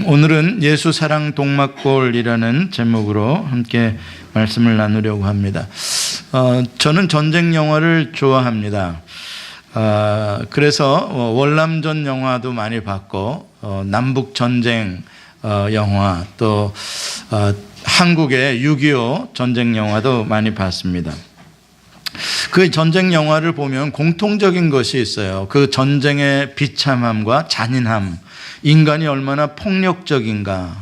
오늘은 예수 사랑 동막골이라는 제목으로 함께 말씀을 나누려고 합니다. 저는 전쟁 영화를 좋아합니다. 그래서 월남전 영화도 많이 봤고 남북 전쟁 영화 또 한국의 6.25 전쟁 영화도 많이 봤습니다. 그 전쟁 영화를 보면 공통적인 것이 있어요. 그 전쟁의 비참함과 잔인함, 인간이 얼마나 폭력적인가,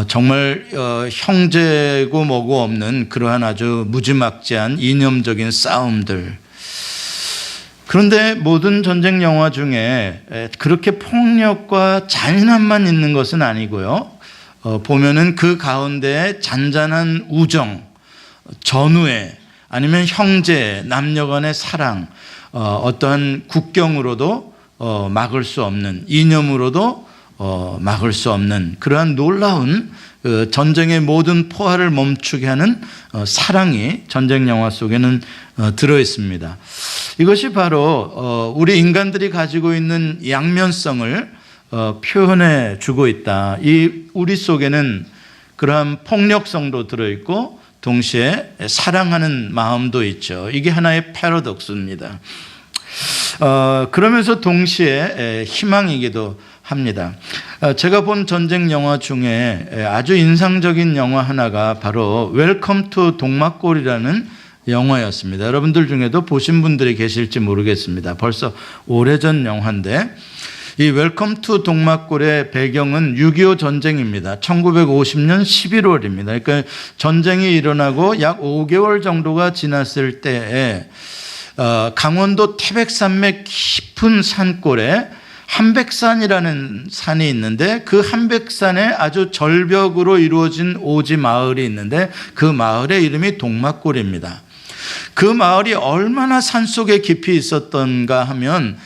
정말 형제고 뭐고 없는 그러한 아주 무지막지한 이념적인 싸움들. 그런데 모든 전쟁 영화 중에 그렇게 폭력과 잔인함만 있는 것은 아니고요. 보면은 그 가운데 잔잔한 우정, 전우애, 아니면 형제, 남녀 간의 사랑, 어떠한 국경으로도 막을 수 없는, 이념으로도 막을 수 없는 그러한 놀라운 전쟁의 모든 포화를 멈추게 하는 사랑이 전쟁 영화 속에는 들어 있습니다. 이것이 바로 우리 인간들이 가지고 있는 양면성을 표현해 주고 있다. 우리 속에는 그러한 폭력성도 들어있고 동시에 사랑하는 마음도 있죠. 이게 하나의 패러독스입니다. 그러면서 동시에 희망이기도 합니다. 제가 본 전쟁 영화 중에 아주 인상적인 영화 하나가 바로 웰컴 투 동막골이라는 영화였습니다. 여러분들 중에도 보신 분들이 계실지 모르겠습니다. 벌써 오래전 영화인데 이 웰컴 투 동막골의 배경은 6.25 전쟁입니다. 1950년 11월입니다. 그러니까 전쟁이 일어나고 약 5개월 정도가 지났을 때에 강원도 태백산맥 깊은 산골에 한백산이라는 산이 있는데 그 한백산에 아주 절벽으로 이루어진 오지 마을이 있는데 그 마을의 이름이 동막골입니다. 그 마을이 얼마나 산속에 깊이 있었던가 하면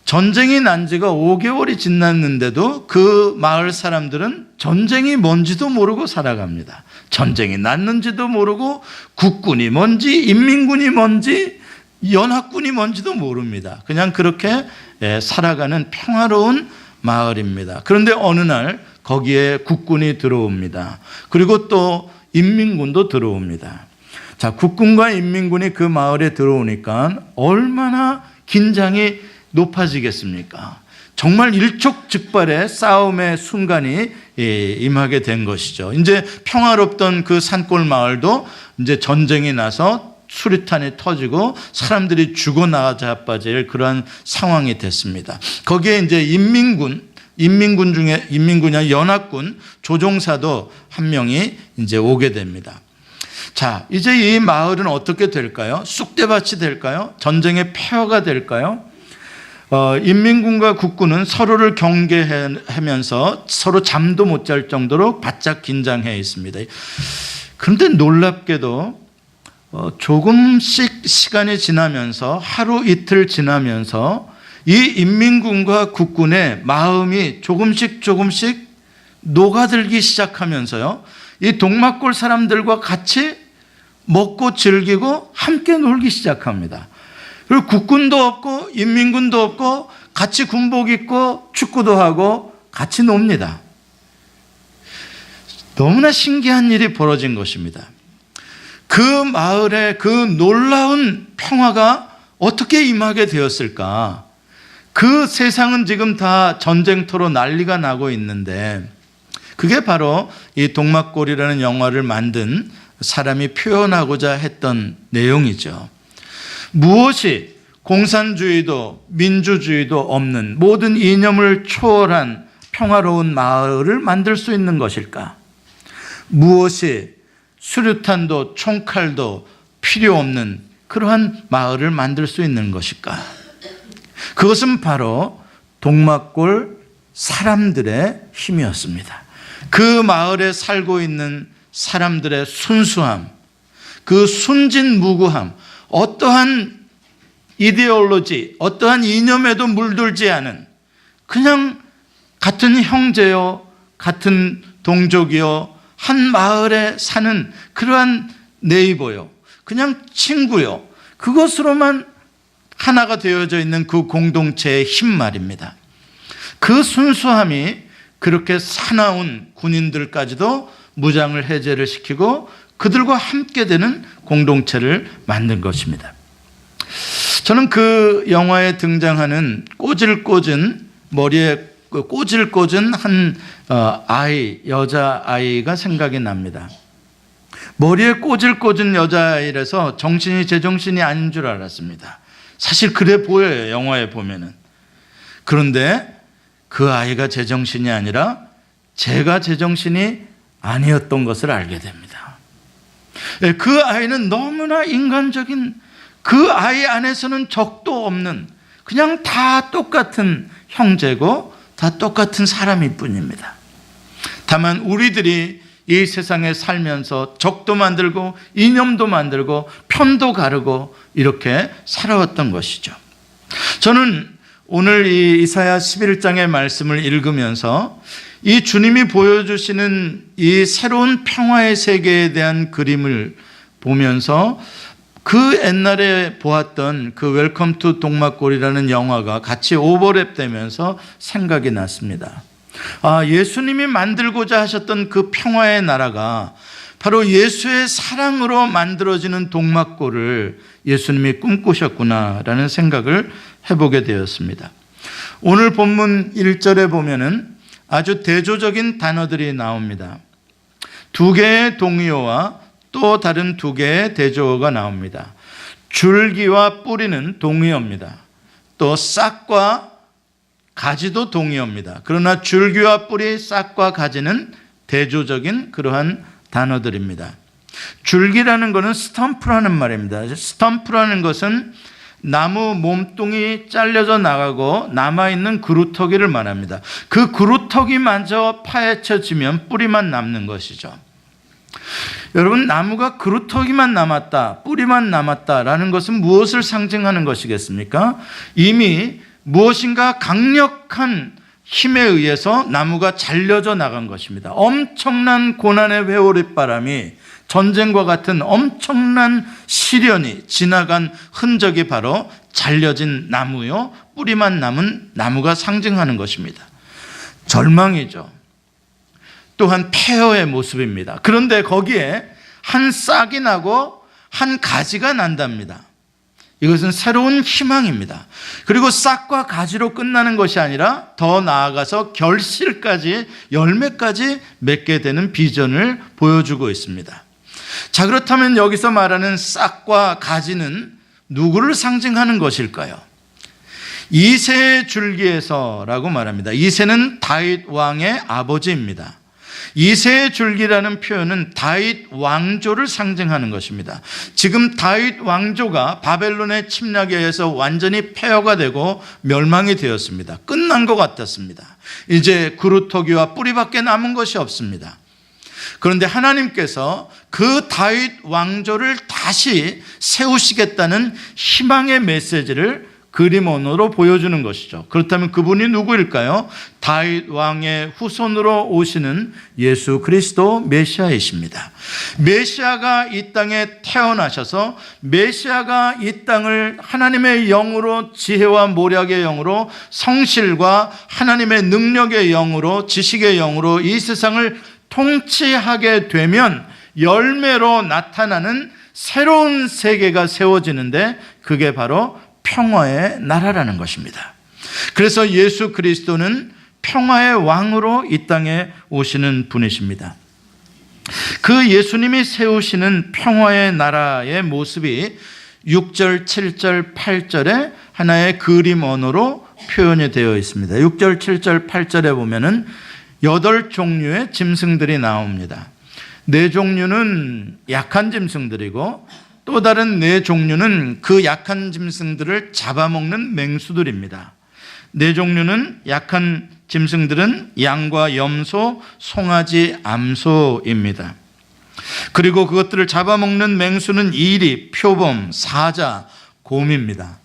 전쟁이 난 지가 5개월이 지났는데도 그 마을 사람들은 전쟁이 뭔지도 모르고 살아갑니다. 전쟁이 났는지도 모르고 국군이 뭔지 인민군이 뭔지 연합군이 뭔지도 모릅니다. 그냥 그렇게 살아가는 평화로운 마을입니다. 그런데 어느 날 거기에 국군이 들어옵니다. 그리고 또 인민군도 들어옵니다. 자, 국군과 인민군이 그 마을에 들어오니까 얼마나 긴장이 높아지겠습니까? 정말 일촉즉발의 싸움의 순간이 임하게 된 것이죠. 이제 평화롭던 그 산골 마을도 이제 전쟁이 나서 수류탄이 터지고 사람들이 죽어나자빠질 그러한 상황이 됐습니다. 거기에 이제 인민군 중에 인민군이 연합군 조종사도 한 명이 이제 오게 됩니다. 자, 이제 이 마을은 어떻게 될까요? 쑥대밭이 될까요? 전쟁의 폐허가 될까요? 인민군과 국군은 서로를 경계하면서 서로 잠도 못 잘 정도로 바짝 긴장해 있습니다. 그런데 놀랍게도 조금씩 시간이 지나면서 하루 이틀 지나면서 이 인민군과 국군의 마음이 조금씩 녹아들기 시작하면서요, 이 동막골 사람들과 같이 먹고 즐기고 함께 놀기 시작합니다. 그리고 국군도 없고 인민군도 없고 같이 군복 입고 축구도 하고 같이 놉니다. 너무나 신기한 일이 벌어진 것입니다. 그 마을에 그 놀라운 평화가 어떻게 임하게 되었을까? 그 세상은 지금 다 전쟁터로 난리가 나고 있는데 그게 바로 이 동막골이라는 영화를 만든 사람이 표현하고자 했던 내용이죠. 무엇이 공산주의도 민주주의도 없는 모든 이념을 초월한 평화로운 마을을 만들 수 있는 것일까? 무엇이 수류탄도 총칼도 필요 없는 그러한 마을을 만들 수 있는 것일까? 그것은 바로 동막골 사람들의 힘이었습니다. 그 마을에 살고 있는 사람들의 순수함, 그 순진무구함, 어떠한 이데올로지, 어떠한 이념에도 물들지 않은 그냥 같은 형제요, 같은 동족이요, 한 마을에 사는 그러한 네이버요, 그냥 친구요, 그것으로만 하나가 되어져 있는 그 공동체의 힘 말입니다. 그 순수함이 그렇게 사나운 군인들까지도 무장을 해제를 시키고 그들과 함께 되는 공동체를 만든 것입니다. 저는 그 영화에 등장하는 머리에 꼬질꼬진 한 여자아이가 생각이 납니다. 머리에 꼬질꼬진 여자아이라서 제정신이 아닌 줄 알았습니다. 사실 그래 보여요, 영화에 보면은. 그런데 그 아이가 제정신이 아니라 제가 제정신이 아니었던 것을 알게 됩니다. 그 아이는 너무나 인간적인, 그 아이 안에서는 적도 없는 그냥 다 똑같은 형제고 다 똑같은 사람일 뿐입니다. 다만 우리들이 이 세상에 살면서 적도 만들고 이념도 만들고 편도 가르고 이렇게 살아왔던 것이죠. 저는 오늘 이 이사야 11장의 말씀을 읽으면서 이 주님이 보여주시는 이 새로운 평화의 세계에 대한 그림을 보면서 그 옛날에 보았던 그 웰컴 투 동막골이라는 영화가 같이 오버랩 되면서 생각이 났습니다. 예수님이 만들고자 하셨던 그 평화의 나라가 바로 예수의 사랑으로 만들어지는 동막골을 예수님이 꿈꾸셨구나라는 생각을 해보게 되었습니다. 오늘 본문 1절에 보면은 아주 대조적인 단어들이 나옵니다. 두 개의 동의어와 또 다른 두 개의 대조어가 나옵니다. 줄기와 뿌리는 동의어입니다. 또 싹과 가지도 동의어입니다. 그러나 줄기와 뿌리, 싹과 가지는 대조적인 그러한 단어들입니다. 줄기라는 것은 스탬프라는 말입니다. 스탬프라는 것은 나무 몸뚱이 잘려져 나가고 남아있는 그루터기를 말합니다. 그 그루터기마저 파헤쳐지면 뿌리만 남는 것이죠. 여러분, 나무가 그루터기만 남았다, 뿌리만 남았다라는 것은 무엇을 상징하는 것이겠습니까? 이미 무엇인가 강력한 힘에 의해서 나무가 잘려져 나간 것입니다. 엄청난 고난의 회오릿바람이, 전쟁과 같은 엄청난 시련이 지나간 흔적이 바로 잘려진 나무요, 뿌리만 남은 나무가 상징하는 것입니다. 절망이죠. 또한 폐허의 모습입니다. 그런데 거기에 한 싹이 나고 한 가지가 난답니다. 이것은 새로운 희망입니다. 그리고 싹과 가지로 끝나는 것이 아니라 더 나아가서 결실까지, 열매까지 맺게 되는 비전을 보여주고 있습니다. 자, 그렇다면 여기서 말하는 싹과 가지는 누구를 상징하는 것일까요? 이새의 줄기에서라고 말합니다. 이새는 다윗 왕의 아버지입니다. 이새의 줄기라는 표현은 다윗 왕조를 상징하는 것입니다. 지금 다윗 왕조가 바벨론의 침략에 의해서 완전히 폐허가 되고 멸망이 되었습니다. 끝난 것 같았습니다. 이제 그루터기와 뿌리밖에 남은 것이 없습니다. 그런데 하나님께서 그 다윗 왕조를 다시 세우시겠다는 희망의 메시지를 그림 언어로 보여주는 것이죠. 그렇다면 그분이 누구일까요? 다윗 왕의 후손으로 오시는 예수 그리스도 메시아이십니다. 메시아가 이 땅에 태어나셔서 메시아가 이 땅을 하나님의 영으로, 지혜와 모략의 영으로, 성실과 하나님의 능력의 영으로, 지식의 영으로 이 세상을 통치하게 되면 열매로 나타나는 새로운 세계가 세워지는데 그게 바로 평화의 나라라는 것입니다. 그래서 예수 그리스도는 평화의 왕으로 이 땅에 오시는 분이십니다. 그 예수님이 세우시는 평화의 나라의 모습이 6절, 7절, 8절에 하나의 그림 언어로 표현이 되어 있습니다. 6절, 7절, 8절에 보면은 8종류의 짐승들이 나옵니다. 4종류는 약한 짐승들이고 또 다른 4종류는 그 약한 짐승들을 잡아먹는 맹수들입니다. 4종류는 약한 짐승들은 양과 염소, 송아지, 암소입니다. 그리고 그것들을 잡아먹는 맹수는 이리, 표범, 사자, 곰입니다.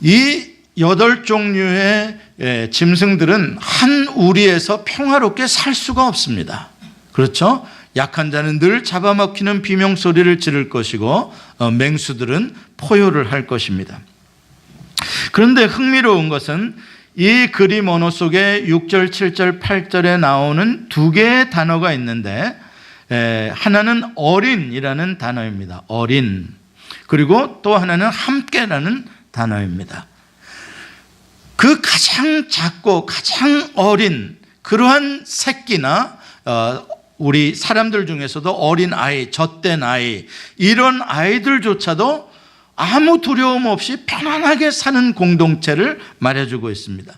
이 8종류의 짐승들은 한 우리에서 평화롭게 살 수가 없습니다. 그렇죠? 약한 자는 늘 잡아먹히는 비명소리를 지를 것이고 맹수들은 포효를 할 것입니다. 그런데 흥미로운 것은 이 그림 언어 속에 6절, 7절, 8절에 나오는 두 개의 단어가 있는데 하나는 어린이라는 단어입니다. 어린. 그리고 또 하나는 함께라는 단어입니다. 그 가장 작고 가장 어린 그러한 새끼나 우리 사람들 중에서도 어린 아이, 젖된 아이, 이런 아이들조차도 아무 두려움 없이 편안하게 사는 공동체를 말해주고 있습니다.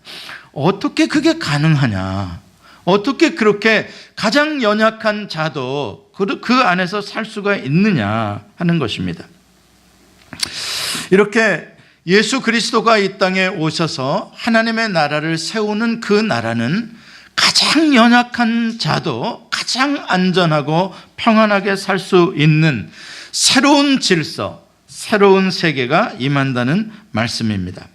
어떻게 그게 가능하냐? 어떻게 그렇게 가장 연약한 자도 그 안에서 살 수가 있느냐 하는 것입니다. 이렇게 예수 그리스도가 이 땅에 오셔서 하나님의 나라를 세우는 그 나라는 가장 연약한 자도 가장 안전하고 평안하게 살 수 있는 새로운 질서, 새로운 세계가 임한다는 말씀입니다.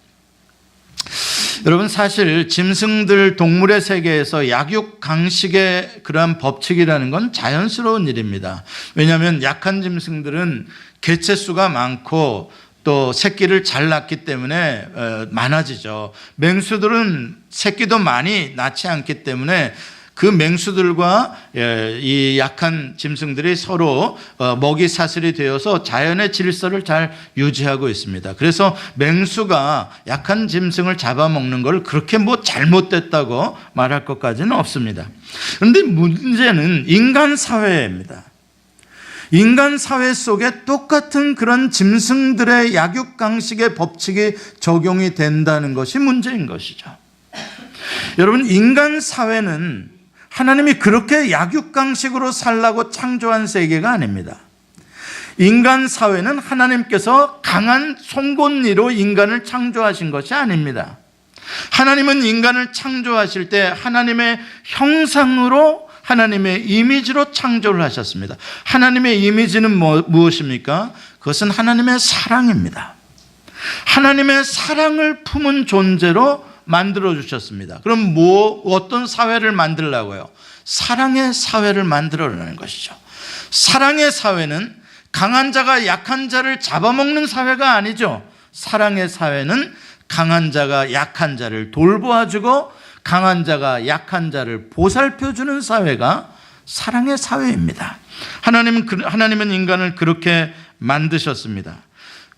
여러분, 사실 짐승들, 동물의 세계에서 약육 강식의 그러한 법칙이라는 건 자연스러운 일입니다. 왜냐하면 약한 짐승들은 개체수가 많고 또 새끼를 잘 낳기 때문에 많아지죠. 맹수들은 새끼도 많이 낳지 않기 때문에 그 맹수들과 이 약한 짐승들이 서로 먹이 사슬이 되어서 자연의 질서를 잘 유지하고 있습니다. 그래서 맹수가 약한 짐승을 잡아먹는 걸 그렇게 잘못됐다고 말할 것까지는 없습니다. 그런데 문제는 인간 사회입니다. 인간 사회 속에 똑같은 그런 짐승들의 약육강식의 법칙이 적용이 된다는 것이 문제인 것이죠. 여러분, 인간 사회는 하나님이 그렇게 약육강식으로 살라고 창조한 세계가 아닙니다. 인간 사회는 하나님께서 강한 송곳니로 인간을 창조하신 것이 아닙니다. 하나님은 인간을 창조하실 때 하나님의 형상으로, 하나님의 이미지로 창조를 하셨습니다. 하나님의 이미지는 무엇입니까? 그것은 하나님의 사랑입니다. 하나님의 사랑을 품은 존재로 만들어 주셨습니다. 그럼 어떤 사회를 만들려고요? 사랑의 사회를 만들어내는 것이죠. 사랑의 사회는 강한 자가 약한 자를 잡아먹는 사회가 아니죠. 사랑의 사회는 강한 자가 약한 자를 돌보아주고 강한 자가 약한 자를 보살펴주는 사회가 사랑의 사회입니다. 하나님은 인간을 그렇게 만드셨습니다.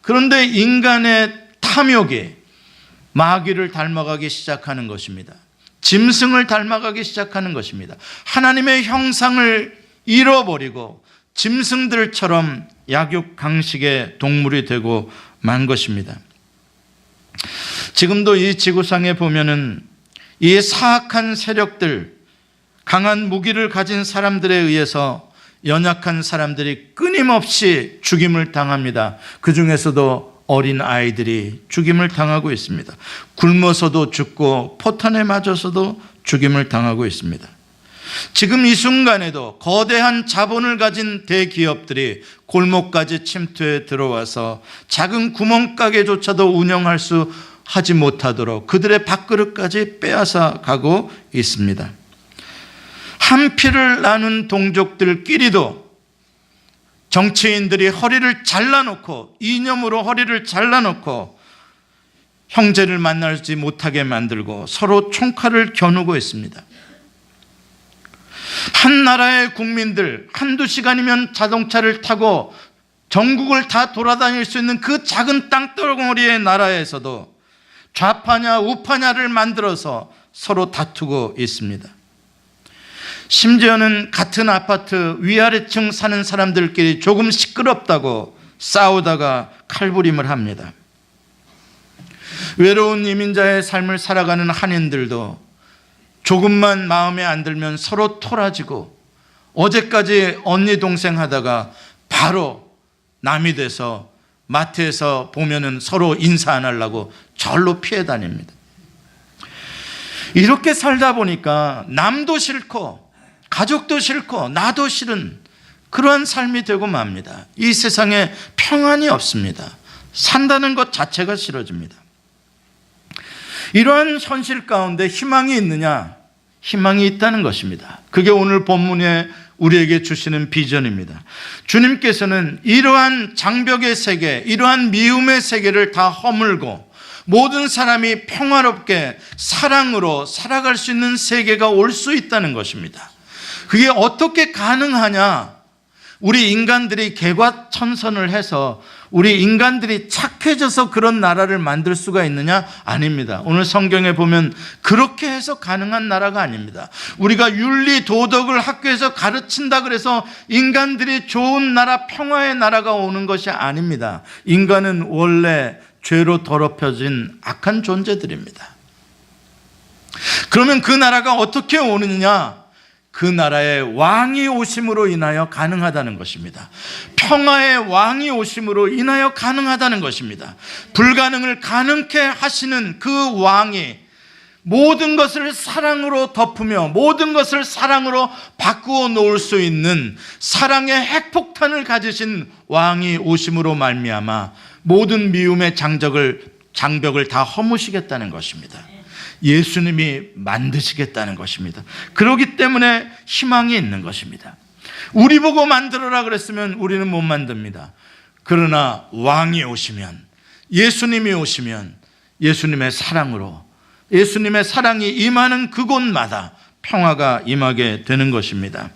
그런데 인간의 탐욕이 마귀를 닮아가기 시작하는 것입니다. 짐승을 닮아가기 시작하는 것입니다. 하나님의 형상을 잃어버리고 짐승들처럼 약육강식의 동물이 되고 만 것입니다. 지금도 이 지구상에 보면은 이 사악한 세력들, 강한 무기를 가진 사람들에 의해서 연약한 사람들이 끊임없이 죽임을 당합니다. 그 중에서도 어린 아이들이 죽임을 당하고 있습니다. 굶어서도 죽고 포탄에 맞아서도 죽임을 당하고 있습니다. 지금 이 순간에도 거대한 자본을 가진 대기업들이 골목까지 침투해 들어와서 작은 구멍가게조차도 하지 못하도록 그들의 밥그릇까지 빼앗아 가고 있습니다. 한 피를 나눈 동족들끼리도 정치인들이 허리를 잘라놓고, 이념으로 허리를 잘라놓고 형제를 만나지 못하게 만들고 서로 총칼을 겨누고 있습니다. 한 나라의 국민들 한두 시간이면 자동차를 타고 전국을 다 돌아다닐 수 있는 그 작은 땅덩어리의 나라에서도 좌파냐 우파냐를 만들어서 서로 다투고 있습니다. 심지어는 같은 아파트 위아래층 사는 사람들끼리 조금 시끄럽다고 싸우다가 칼부림을 합니다. 외로운 이민자의 삶을 살아가는 한인들도 조금만 마음에 안 들면 서로 토라지고, 어제까지 언니 동생 하다가 바로 남이 돼서 마트에서 보면은 서로 인사 안 하려고 절로 피해 다닙니다. 이렇게 살다 보니까 남도 싫고 가족도 싫고 나도 싫은 그러한 삶이 되고 맙니다. 이 세상에 평안이 없습니다. 산다는 것 자체가 싫어집니다. 이러한 현실 가운데 희망이 있느냐? 희망이 있다는 것입니다. 그게 오늘 본문에 우리에게 주시는 비전입니다. 주님께서는 이러한 장벽의 세계, 이러한 미움의 세계를 다 허물고 모든 사람이 평화롭게 사랑으로 살아갈 수 있는 세계가 올 수 있다는 것입니다. 그게 어떻게 가능하냐? 우리 인간들이 개과천선을 해서 우리 인간들이 착해져서 그런 나라를 만들 수가 있느냐? 아닙니다. 오늘 성경에 보면 그렇게 해서 가능한 나라가 아닙니다. 우리가 윤리 도덕을 학교에서 가르친다 그래서 인간들이 좋은 나라, 평화의 나라가 오는 것이 아닙니다. 인간은 원래 죄로 더럽혀진 악한 존재들입니다. 그러면 그 나라가 어떻게 오느냐? 그 나라의 왕이 오심으로 인하여 가능하다는 것입니다. 평화의 왕이 오심으로 인하여 가능하다는 것입니다. 불가능을 가능케 하시는 그 왕이 모든 것을 사랑으로 덮으며 모든 것을 사랑으로 바꾸어 놓을 수 있는 사랑의 핵폭탄을 가지신 왕이 오심으로 말미암아 모든 미움의 장벽을 다 허무시겠다는 것입니다. 예수님이 만드시겠다는 것입니다. 그렇기 때문에 희망이 있는 것입니다. 우리 보고 만들어라 그랬으면 우리는 못 만듭니다. 그러나 왕이 오시면, 예수님이 오시면 예수님의 사랑으로, 예수님의 사랑이 임하는 그곳마다 평화가 임하게 되는 것입니다.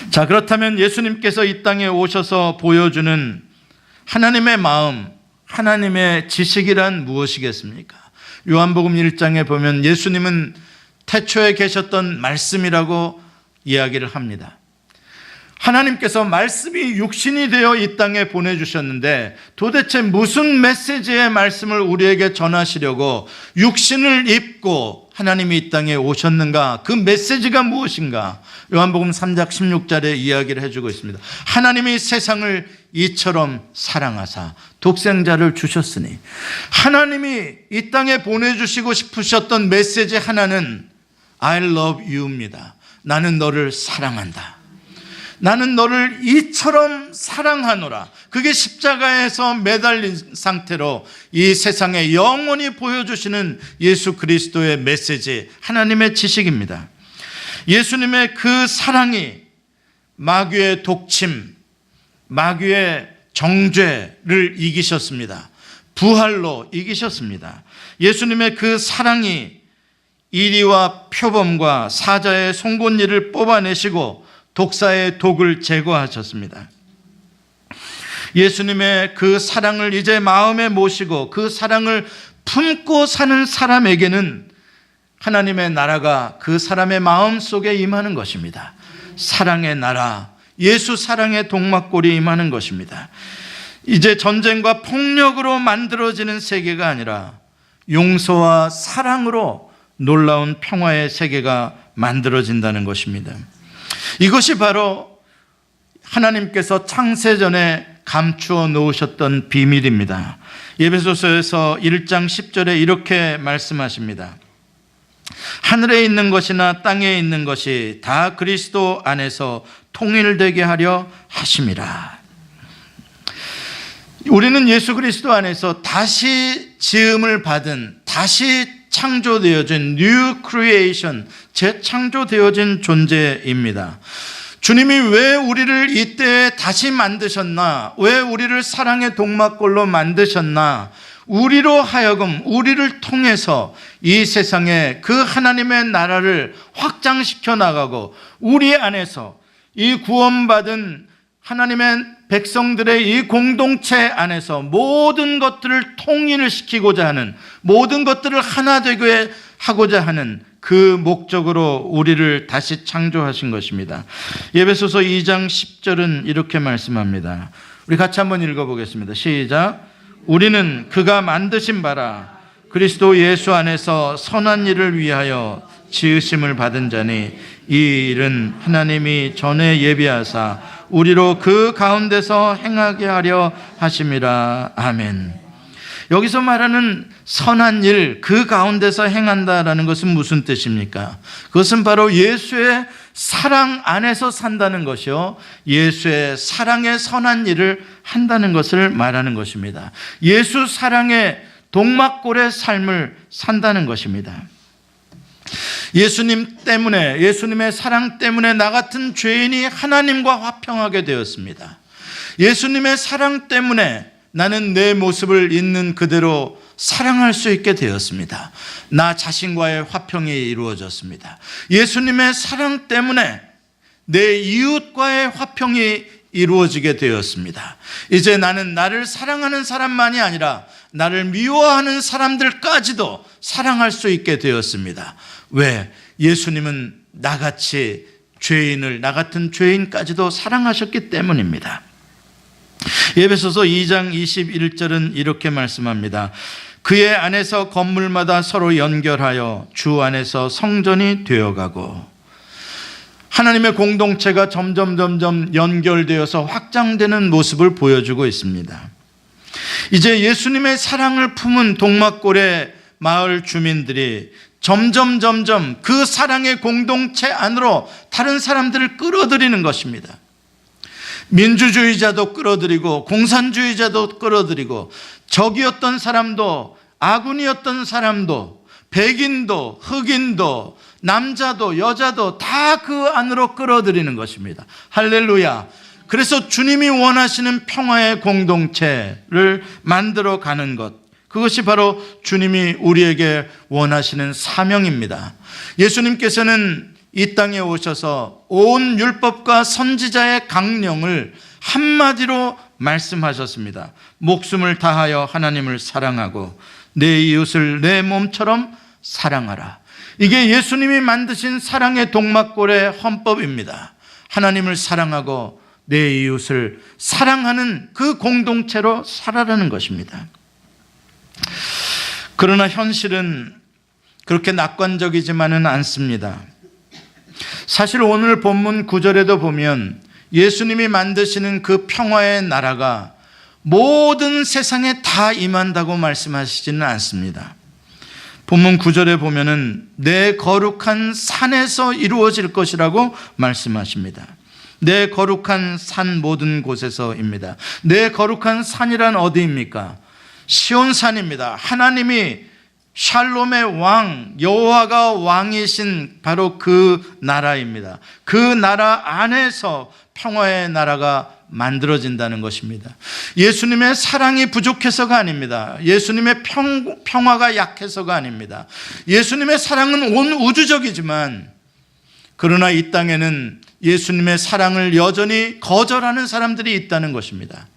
자, 그렇다면 예수님께서 이 땅에 오셔서 보여주는 하나님의 마음, 하나님의 지식이란 무엇이겠습니까? 요한복음 1장에 보면 예수님은 태초에 계셨던 말씀이라고 이야기를 합니다. 하나님께서 말씀이 육신이 되어 이 땅에 보내주셨는데 도대체 무슨 메시지의 말씀을 우리에게 전하시려고 육신을 입고 하나님이 이 땅에 오셨는가? 그 메시지가 무엇인가? 요한복음 3장 16절에 이야기를 해주고 있습니다. 하나님이 세상을 이처럼 사랑하사 독생자를 주셨으니, 하나님이 이 땅에 보내주시고 싶으셨던 메시지 하나는 I love you입니다. 나는 너를 사랑한다. 나는 너를 이처럼 사랑하노라. 그게 십자가에서 매달린 상태로 이 세상에 영원히 보여주시는 예수 그리스도의 메시지, 하나님의 지식입니다. 예수님의 그 사랑이 마귀의 독침, 마귀의 정죄를 이기셨습니다. 부활로 이기셨습니다. 예수님의 그 사랑이 이리와 표범과 사자의 송곳니를 뽑아내시고 독사의 독을 제거하셨습니다. 예수님의 그 사랑을 이제 마음에 모시고 그 사랑을 품고 사는 사람에게는 하나님의 나라가 그 사람의 마음 속에 임하는 것입니다. 사랑의 나라, 예수 사랑의 동막골이 임하는 것입니다. 이제 전쟁과 폭력으로 만들어지는 세계가 아니라 용서와 사랑으로 놀라운 평화의 세계가 만들어진다는 것입니다. 이것이 바로 하나님께서 창세전에 감추어 놓으셨던 비밀입니다. 에베소서에서 1장 10절에 이렇게 말씀하십니다. 하늘에 있는 것이나 땅에 있는 것이 다 그리스도 안에서 통일되게 하려 하심이라. 우리는 예수 그리스도 안에서 다시 지음을 받은, 다시 창조되어진 New Creation, 재창조되어진 존재입니다. 주님이 왜 우리를 이때에 다시 만드셨나? 왜 우리를 사랑의 동막골로 만드셨나? 우리로 하여금, 우리를 통해서 이 세상에 그 하나님의 나라를 확장시켜 나가고 우리 안에서 이 구원받은 하나님의 백성들의 이 공동체 안에서 모든 것들을 통일을 시키고자 하는, 모든 것들을 하나 되게 하고자 하는 그 목적으로 우리를 다시 창조하신 것입니다. 에베소서 2장 10절은 이렇게 말씀합니다. 우리 같이 한번 읽어보겠습니다. 시작. 우리는 그가 만드신 바라 그리스도 예수 안에서 선한 일을 위하여 지으심을 받은 자니 이 일은 하나님이 전에 예비하사 우리로 그 가운데서 행하게 하려 하심이라. 아멘. 여기서 말하는 선한 일, 그 가운데서 행한다라는 것은 무슨 뜻입니까? 그것은 바로 예수의 사랑 안에서 산다는 것이요, 예수의 사랑의 선한 일을 한다는 것을 말하는 것입니다. 예수 사랑의 동막골의 삶을 산다는 것입니다. 예수님 때문에, 예수님의 사랑 때문에 나 같은 죄인이 하나님과 화평하게 되었습니다. 예수님의 사랑 때문에 나는 내 모습을 있는 그대로 사랑할 수 있게 되었습니다. 나 자신과의 화평이 이루어졌습니다. 예수님의 사랑 때문에 내 이웃과의 화평이 이루어지게 되었습니다. 이제 나는 나를 사랑하는 사람만이 아니라 나를 미워하는 사람들까지도 사랑할 수 있게 되었습니다. 왜? 예수님은 나같이 죄인을, 나 같은 죄인까지도 사랑하셨기 때문입니다. 에베소서 2장 21절은 이렇게 말씀합니다. 그의 안에서 건물마다 서로 연결하여 주 안에서 성전이 되어가고, 하나님의 공동체가 점점 연결되어서 확장되는 모습을 보여주고 있습니다. 이제 예수님의 사랑을 품은 동막골의 마을 주민들이 점점 그 사랑의 공동체 안으로 다른 사람들을 끌어들이는 것입니다. 민주주의자도 끌어들이고 공산주의자도 끌어들이고, 적이었던 사람도 아군이었던 사람도 백인도 흑인도 남자도 여자도 다 그 안으로 끌어들이는 것입니다. 할렐루야. 그래서 주님이 원하시는 평화의 공동체를 만들어 가는 것, 그것이 바로 주님이 우리에게 원하시는 사명입니다. 예수님께서는 이 땅에 오셔서 온 율법과 선지자의 강령을 한마디로 말씀하셨습니다. 목숨을 다하여 하나님을 사랑하고 내 이웃을 내 몸처럼 사랑하라. 이게 예수님이 만드신 사랑의 동막골의 헌법입니다. 하나님을 사랑하고 내 이웃을 사랑하는 그 공동체로 살아라는 것입니다. 그러나 현실은 그렇게 낙관적이지만은 않습니다. 사실 오늘 본문 9절에도 보면 예수님이 만드시는 그 평화의 나라가 모든 세상에 다 임한다고 말씀하시지는 않습니다. 본문 9절에 보면은 내 거룩한 산에서 이루어질 것이라고 말씀하십니다. 내 거룩한 산 모든 곳에서입니다. 내 거룩한 산이란 어디입니까? 시온산입니다. 하나님이 샬롬의 왕, 여호와가 왕이신 바로 그 나라입니다. 그 나라 안에서 평화의 나라가 만들어진다는 것입니다. 예수님의 사랑이 부족해서가 아닙니다. 예수님의 평화가 약해서가 아닙니다. 예수님의 사랑은 온 우주적이지만, 그러나 이 땅에는 예수님의 사랑을 여전히 거절하는 사람들이 있다는 것입니다.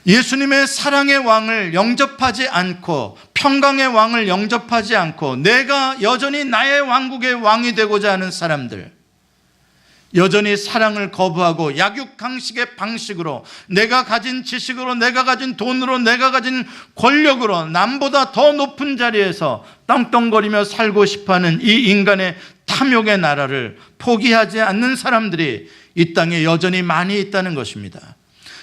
예수님의 사랑의 왕을 영접하지 않고, 평강의 왕을 영접하지 않고, 내가 여전히 나의 왕국의 왕이 되고자 하는 사람들, 여전히 사랑을 거부하고 약육강식의 방식으로, 내가 가진 지식으로, 내가 가진 돈으로, 내가 가진 권력으로 남보다 더 높은 자리에서 떵떵거리며 살고 싶어하는 이 인간의 탐욕의 나라를 포기하지 않는 사람들이 이 땅에 여전히 많이 있다는 것입니다.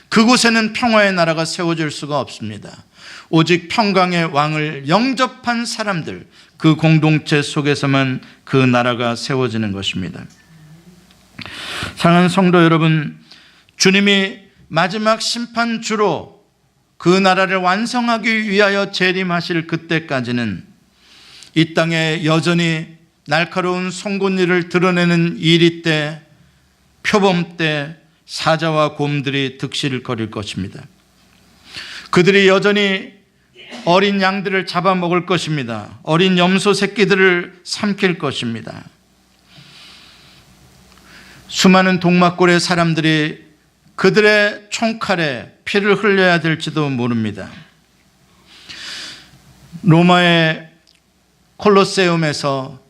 그곳에는 평화의 나라가 세워질 수가 없습니다. 오직 평강의 왕을 영접한 사람들, 그 공동체 속에서만 그 나라가 세워지는 것입니다. 사랑하는 성도 여러분, 주님이 마지막 심판주로 그 나라를 완성하기 위하여 재림하실 그때까지는 이 땅에 여전히 날카로운 송곳니를 드러내는 이리 때, 표범 때 사자와 곰들이 득실거릴 것입니다. 그들이 여전히 어린 양들을 잡아먹을 것입니다. 어린 염소 새끼들을 삼킬 것입니다. 수많은 동막골의 사람들이 그들의 총칼에 피를 흘려야 될지도 모릅니다. 로마의 콜로세움에서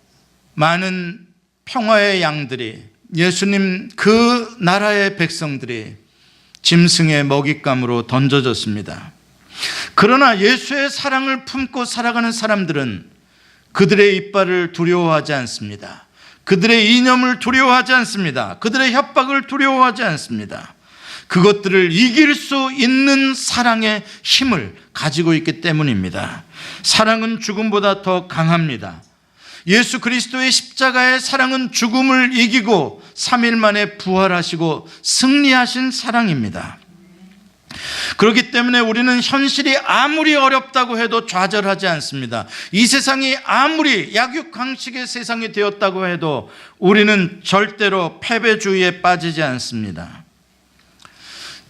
많은 평화의 양들이, 예수님 그 나라의 백성들이 짐승의 먹잇감으로 던져졌습니다. 그러나 예수의 사랑을 품고 살아가는 사람들은 그들의 이빨을 두려워하지 않습니다. 그들의 이념을 두려워하지 않습니다. 그들의 협박을 두려워하지 않습니다. 그것들을 이길 수 있는 사랑의 힘을 가지고 있기 때문입니다. 사랑은 죽음보다 더 강합니다. 예수 그리스도의 십자가의 사랑은 죽음을 이기고 3일 만에 부활하시고 승리하신 사랑입니다. 그렇기 때문에 우리는 현실이 아무리 어렵다고 해도 좌절하지 않습니다. 이 세상이 아무리 약육강식의 세상이 되었다고 해도 우리는 절대로 패배주의에 빠지지 않습니다.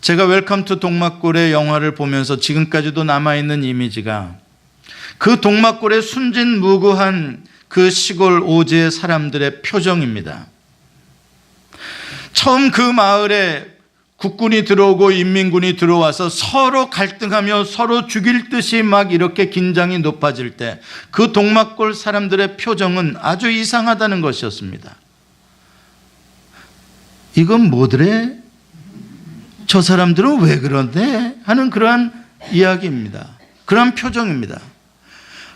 제가 웰컴 투 동막골의 영화를 보면서 지금까지도 남아있는 이미지가 그 동막골의 순진무구한 그 시골 오지의 사람들의 표정입니다. 처음 그 마을에 국군이 들어오고 인민군이 들어와서 서로 갈등하며 서로 죽일 듯이 막 이렇게 긴장이 높아질 때 그 동막골 사람들의 표정은 아주 이상하다는 것이었습니다. 이건 뭐더래? 저 사람들은 왜 그런데? 하는 그러한 이야기입니다. 그러한 표정입니다.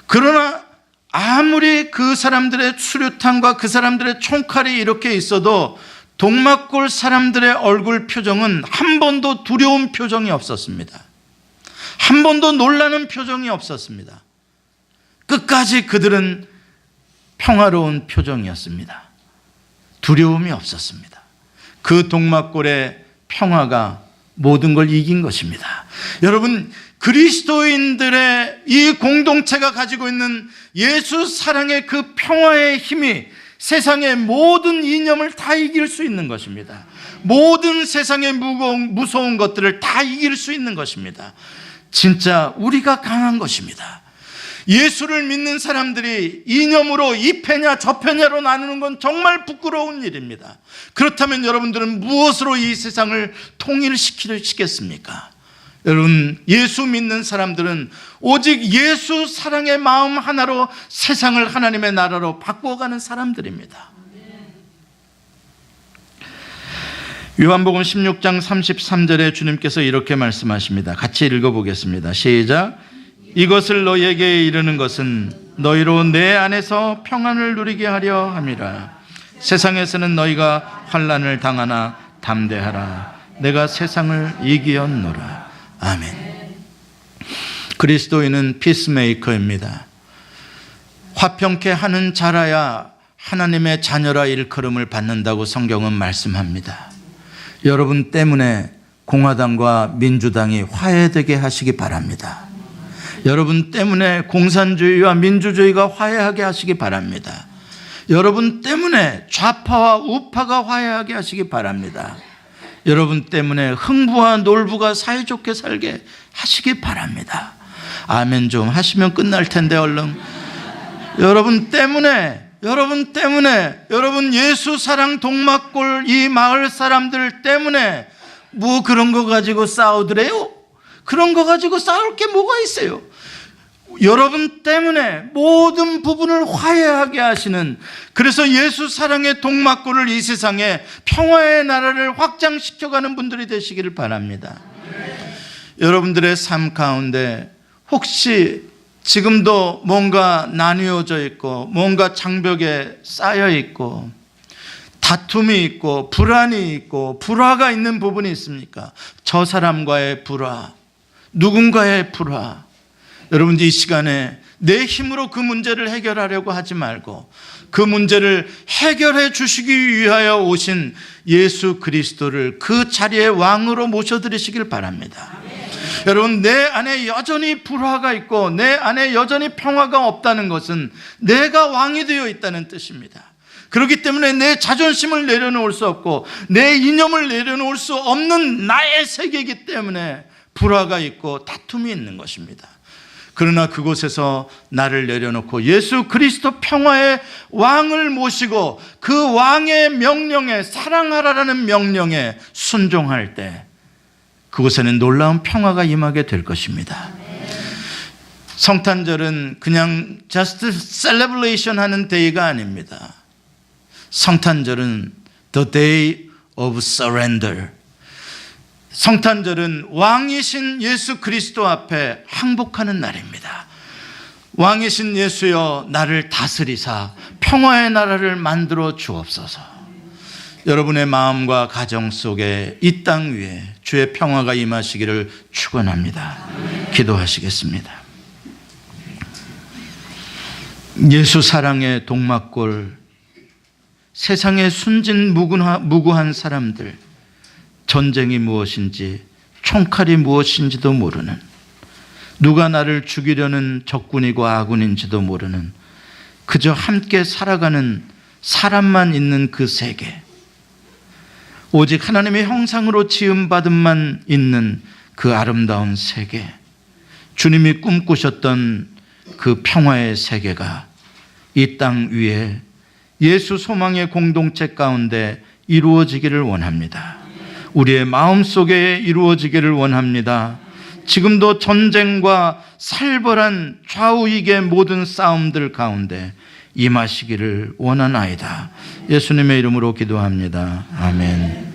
그러나 아무리 그 사람들의 수류탄과 그 사람들의 총칼이 이렇게 있어도 동막골 사람들의 얼굴 표정은 한 번도 두려운 표정이 없었습니다. 한 번도 놀라는 표정이 없었습니다. 끝까지 그들은 평화로운 표정이었습니다. 두려움이 없었습니다. 그 동막골의 평화가 모든 걸 이긴 것입니다. 여러분, 그리스도인들의 이 공동체가 가지고 있는 예수 사랑의 그 평화의 힘이 세상의 모든 이념을 다 이길 수 있는 것입니다. 모든 세상의 무서운 것들을 다 이길 수 있는 것입니다. 진짜 우리가 강한 것입니다. 예수를 믿는 사람들이 이념으로 이 패냐 저 패냐로 나누는 건 정말 부끄러운 일입니다. 그렇다면 여러분들은 무엇으로 이 세상을 통일시키겠습니까? 여러분, 예수 믿는 사람들은 오직 예수 사랑의 마음 하나로 세상을 하나님의 나라로 바꾸어가는 사람들입니다. 요한복음 16장 33절에 주님께서 이렇게 말씀하십니다. 같이 읽어보겠습니다. 시작. 이것을 너희에게 이르는 것은 너희로 내 안에서 평안을 누리게 하려 함이라. 세상에서는 너희가 환난을 당하나 담대하라. 내가 세상을 이기었노라. 아멘. 그리스도인은 피스메이커입니다. 화평케 하는 자라야 하나님의 자녀라 일컬음을 받는다고 성경은 말씀합니다. 여러분 때문에 공화당과 민주당이 화해되게 하시기 바랍니다. 여러분 때문에 공산주의와 민주주의가 화해하게 하시기 바랍니다. 여러분 때문에 좌파와 우파가 화해하게 하시기 바랍니다. 여러분 때문에 흥부와 놀부가 사이좋게 살게 하시기 바랍니다. 아멘 좀 하시면 끝날 텐데 얼른. 여러분 때문에 여러분 예수 사랑 동막골 이 마을 사람들 때문에 뭐 그런 거 가지고 싸우더래요? 그런 거 가지고 싸울 게 뭐가 있어요? 여러분 때문에 모든 부분을 화해하게 하시는, 그래서 예수 사랑의 동막골을 이 세상에 평화의 나라를 확장시켜가는 분들이 되시기를 바랍니다. 여러분들의 삶 가운데 혹시 지금도 뭔가 나뉘어져 있고 뭔가 장벽에 쌓여 있고 다툼이 있고 불안이 있고 불화가 있는 부분이 있습니까? 저 사람과의 불화, 누군가의 불화. 여러분, 이 시간에 내 힘으로 그 문제를 해결하려고 하지 말고 그 문제를 해결해 주시기 위하여 오신 예수 그리스도를 그 자리에 왕으로 모셔드리시길 바랍니다. 여러분, 내 안에 여전히 불화가 있고 내 안에 여전히 평화가 없다는 것은 내가 왕이 되어 있다는 뜻입니다. 그렇기 때문에 내 자존심을 내려놓을 수 없고 내 이념을 내려놓을 수 없는 나의 세계이기 때문에 불화가 있고 다툼이 있는 것입니다. 그러나 그곳에서 나를 내려놓고 예수 그리스도 평화의 왕을 모시고 그 왕의 명령에, 사랑하라라는 명령에 순종할 때 그곳에는 놀라운 평화가 임하게 될 것입니다. 성탄절은 그냥 just celebration 하는 데이가 아닙니다. 성탄절은 the day of surrender. 성탄절은 왕이신 예수 그리스도 앞에 항복하는 날입니다. 왕이신 예수여, 나를 다스리사 평화의 나라를 만들어 주옵소서. 여러분의 마음과 가정 속에 이 땅 위에 주의 평화가 임하시기를 축원합니다. 기도하시겠습니다. 예수 사랑의 동막골, 세상의 순진무구한 사람들, 전쟁이 무엇인지 총칼이 무엇인지도 모르는, 누가 나를 죽이려는 적군이고 아군인지도 모르는, 그저 함께 살아가는 사람만 있는 그 세계, 오직 하나님의 형상으로 지음받음만 있는 그 아름다운 세계, 주님이 꿈꾸셨던 그 평화의 세계가 이 땅 위에 예수 소망의 공동체 가운데 이루어지기를 원합니다. 우리의 마음속에 이루어지기를 원합니다. 지금도 전쟁과 살벌한 좌우익의 모든 싸움들 가운데 임하시기를 원하나이다. 예수님의 이름으로 기도합니다. 아멘.